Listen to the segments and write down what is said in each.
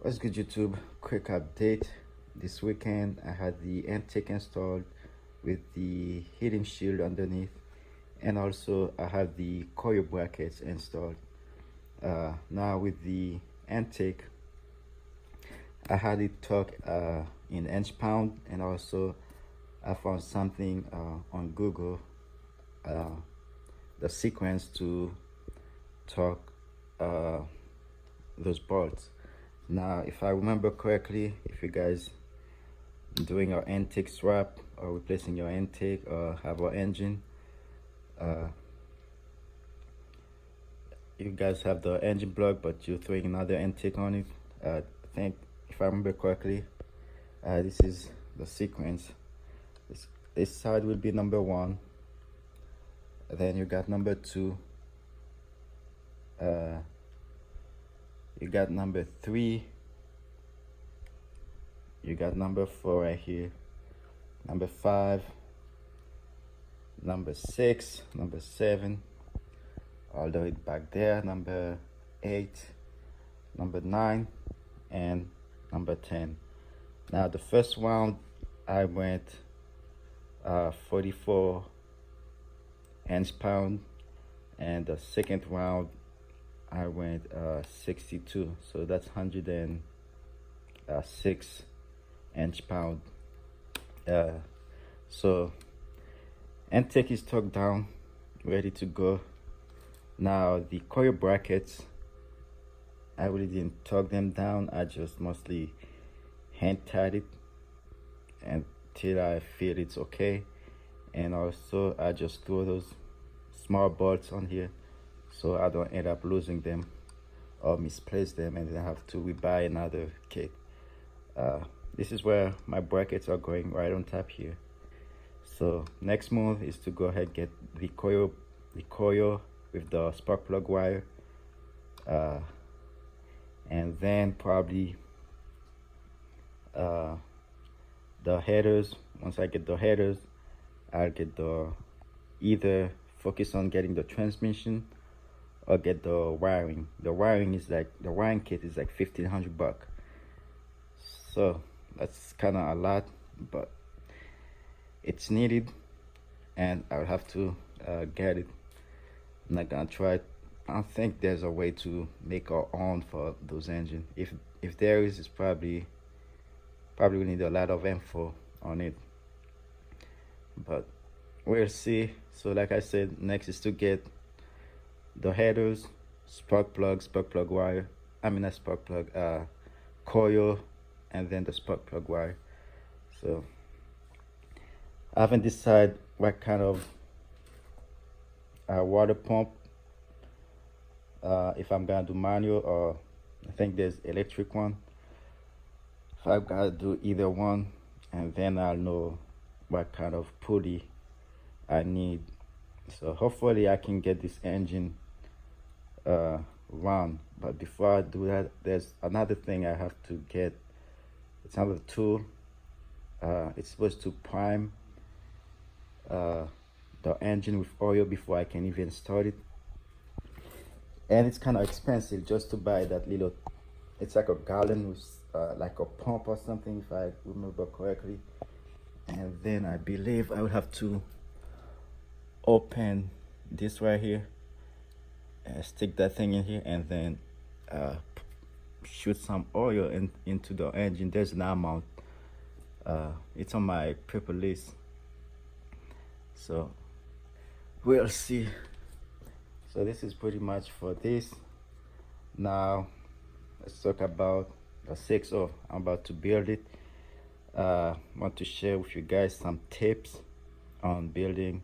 What's good, YouTube? Quick update. This weekend I had the intake installed with the heating shield underneath, and also I have the coil brackets installed. Now with the intake, I had it torque in inch pound, and also I found something on Google, the sequence to torque those bolts. Now if I remember correctly, if you guys doing your intake swap or replacing your intake or have your engine, you guys have the engine block but you're throwing another intake on it. I think if I remember correctly, this is the sequence. This side will be number 1, then you got number 2, you got number 3, you got number 4 right here, number 5, number 6, number 7, all the way back there, number 8, number 9, and number 10. Now the first round I went 44 inch pound, and the second round I went 62, so that's 106 inch pound. So intake is torqued down, ready to go. Now the coil brackets, I really didn't torque them down, I just mostly hand tied it until I feel it's okay. And also I just throw those small bolts on here so I don't end up losing them or misplace them and then have to rebuy another kit. This is where my brackets are going, right on top here. So next move is to go ahead and get the coil with the spark plug wire, and then probably the headers. Once I get the headers, I'll get the either focus on getting the transmission or get the wiring. The wiring kit is like $1,500, so that's kind of a lot, but it's needed and I'll have to get it. I'm not gonna try it. I don't think there's a way to make our own for those engines. If there is, it's probably we need a lot of info on it, but we'll see. So like I said, next is to get the headers, spark plug wire, I mean not spark plug, coil, and then the spark plug wire. So I haven't decided what kind of water pump, if I'm gonna do manual or I think there's electric one. If I've got to do either one, and then I'll know what kind of pulley I need. So hopefully I can get this engine run. But before I do that, there's another thing I have to get. It's another tool. It's supposed to prime the engine with oil before I can even start it, and it's kind of expensive just to buy that little, it's like a gallon with like a pump or something, if I remember correctly. And then I believe I would have to open this right here, stick that thing in here, and then shoot some oil into the engine. There's an amount, it's on my paper list, so we'll see. So this is pretty much for this. Now let's talk about the 6.0. I'm about to build it. Want to share with you guys some tips on building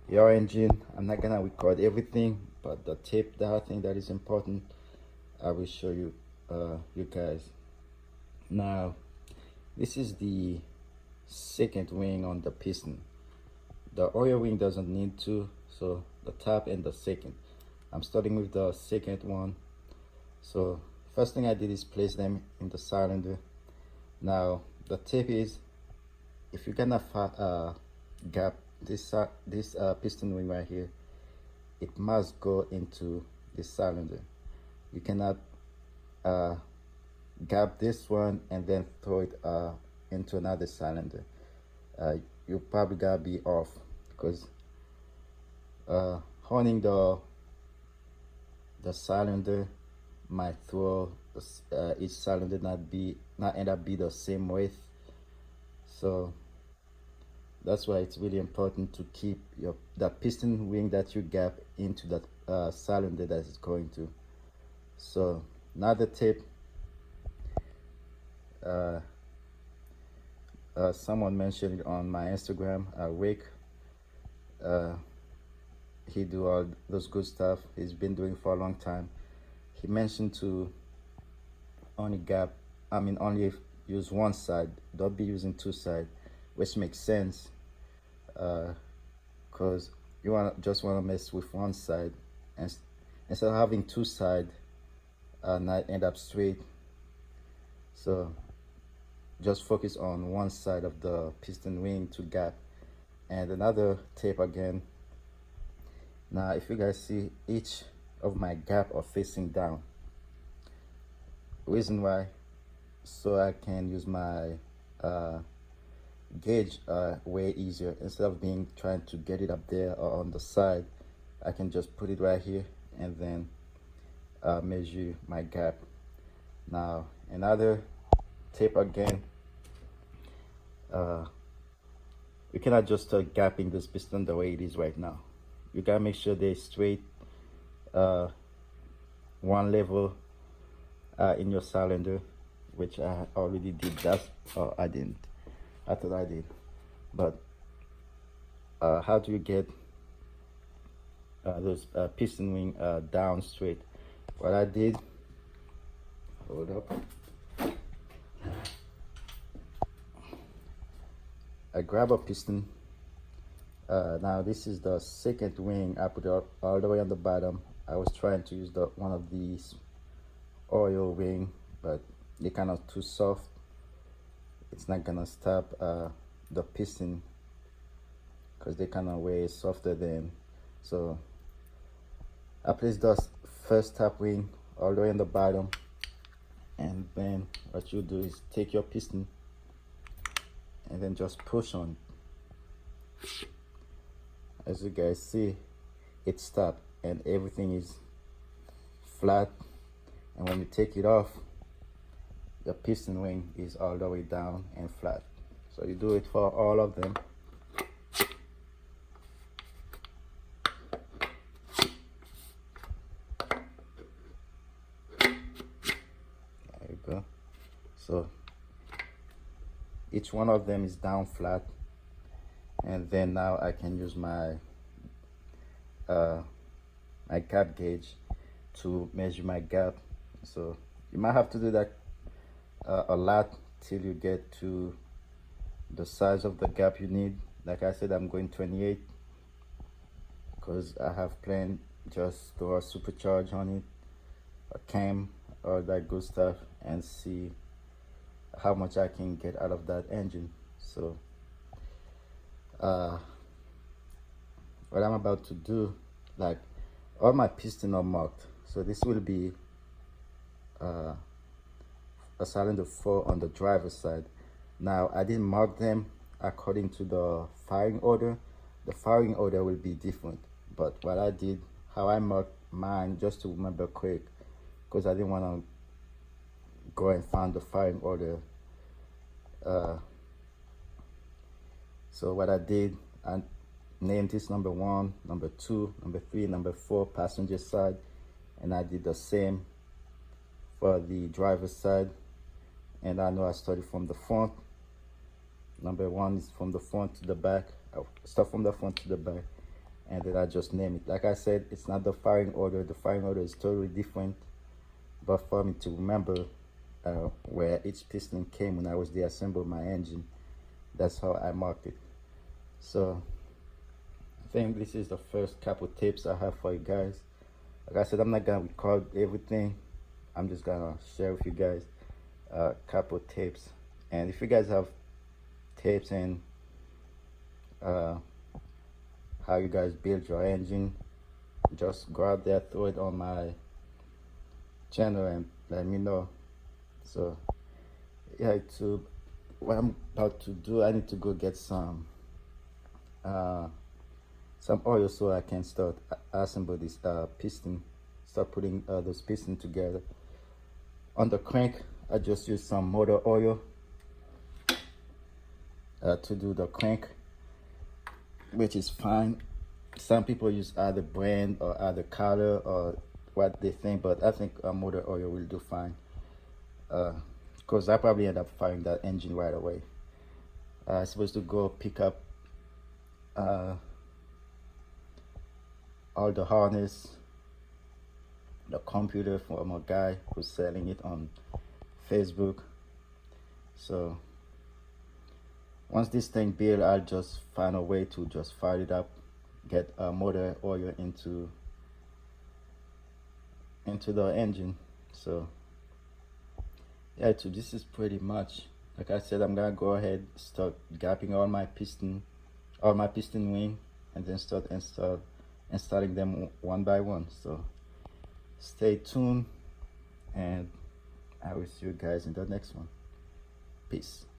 your engine. I'm not gonna record everything, but the tip that I think that is important, I will show you you guys. Now this is the second ring on the piston. The oil ring doesn't need to, so the top and the second. I'm starting with the second one. So first thing I did is place them in the cylinder. Now the tip is, if you're gonna gap this piston ring right here, it must go into this cylinder. You cannot gap this one and then throw it into another cylinder. You probably gotta be off because honing the cylinder might throw each cylinder not end up be the same width. So that's why it's really important to keep the piston ring that you gap into that cylinder that is going to. So another tip, someone mentioned it on my Instagram, Rick. He do all those good stuff. He's been doing for a long time. He mentioned to only only use one side. Don't be using two sides, which makes sense, because you just want to mess with one side, and instead of having two sides, not end up straight. So just focus on one side of the piston ring to gap. And another tip again. Now, if you guys see, each of my gap are facing down. Reason why, so I can use my gauge way easier. Instead of trying to get it up there or on the side, I can just put it right here and then measure my gap. Now, another tip again, you cannot just start gapping this piston the way it is right now. You gotta make sure they're straight, one level in your cylinder, which I already did that. Oh, I didn't. I thought I did. But how do you get those piston ring down straight? What I did, hold up. I grab a piston. Now this is the second ring. I put it all the way on the bottom. I was trying to use one of these oil ring, but they're kind of too soft. It's not gonna stop the piston because they kind of way softer than. So I place the first top ring all the way on the bottom, and then what you do is take your piston and then just push on. As you guys see, it stopped and everything is flat, and when you take it off, the piston ring is all the way down and flat. So you do it for all of them. There you go. So each one of them is down flat, and then now I can use my my gap gauge to measure my gap. So you might have to do that a lot till you get to the size of the gap you need. Like I said, I'm going 28 because I have planned just to supercharge on it, a cam, all that good stuff, and see how much I can get out of that engine. So what I'm about to do, like, all my pistons are marked, so this will be a cylinder 4 on the driver's side. Now I didn't mark them according to the firing order. The firing order will be different, but what I did, how I marked mine, just to remember quick, because I didn't want to go and find the firing order. So what I did, I named this number 1, number 2, number 3, number 4 passenger side, and I did the same for the driver's side. And I know I started from the front. Number 1 is from the front to the back. I start from the front to the back, and then I just name it. Like I said, it's not the firing order. The firing order is totally different, but for me to remember where each piston came when I was deassembling my engine, that's how I marked it. So I think this is the first couple tips I have for you guys. Like I said, I'm not gonna record everything. I'm just gonna share with you guys a couple tips. And if you guys have tips and how you guys build your engine, just go out there, throw it on my channel and let me know. So yeah, to what I'm about to do, I need to go get uh, some oil so I can start assemble this piston, start putting those pistons together. On the crank, I just use some motor oil to do the crank, which is fine. Some people use other brand or other color or what they think, but I think motor oil will do fine. Because I probably end up firing that engine right away. I'm supposed to go pick up all the harness, the computer from a guy who's selling it on Facebook. So once this thing built, I'll just find a way to just fire it up, get motor oil into the engine. So yeah, so this is pretty much, like I said, I'm gonna go ahead, start gapping all my piston wing, and then start installing them one by one. So stay tuned, and I will see you guys in the next one. Peace.